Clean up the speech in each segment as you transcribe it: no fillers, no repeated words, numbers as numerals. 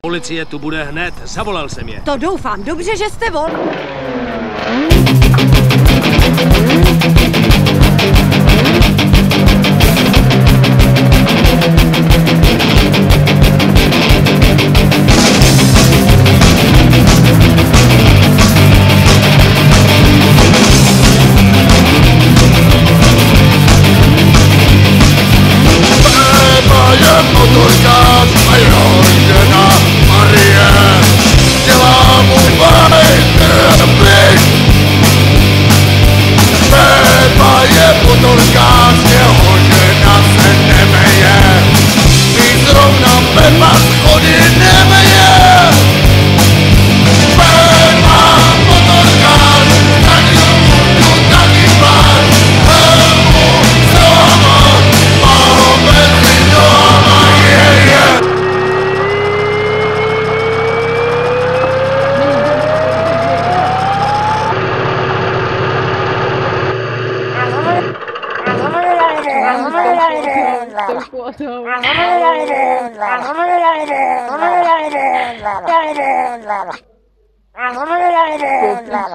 Policie tu bude hned, zavolal jsem je. To doufám, dobře, že jste on. Motorkář a jeho žena Marie dělá mu bajteplik. Beba je motorkář, jeho žena se nemeje. I zrovna Beba schody nemeje. Beba motorkář, taky mutu, taky pláž. Helmu, zlama, málo benzín dohama.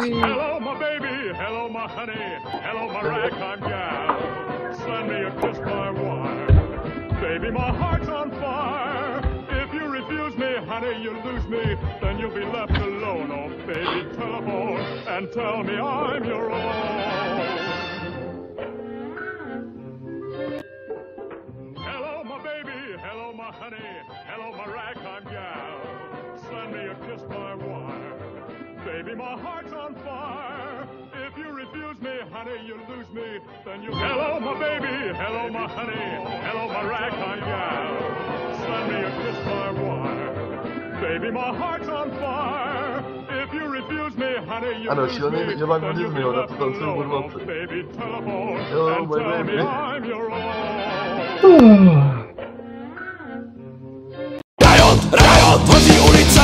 Hello, my baby. Hello, my honey. Hello, my ragtime gal. Send me a kiss by wire. Baby, my heart's on fire. If you refuse me, honey, you lose me. Then you'll be left alone. Oh, baby, telephone and tell me I'm your own. Hello, my baby. Hello, my honey. Hello, my ragtime gal. Send me a kiss by wire. Baby, my heart's on fire. If you refuse me, honey, you lose me. Then you. Hello, my baby. Hello, my honey. Hello, my ragtime gal. Send me a kiss by wire. Baby, my heart's on fire. If you refuse me, honey, you lose me. Then you be left alone. Oh, baby, telephone and tell me I'm your own. Riot, riot, chodzi ulica.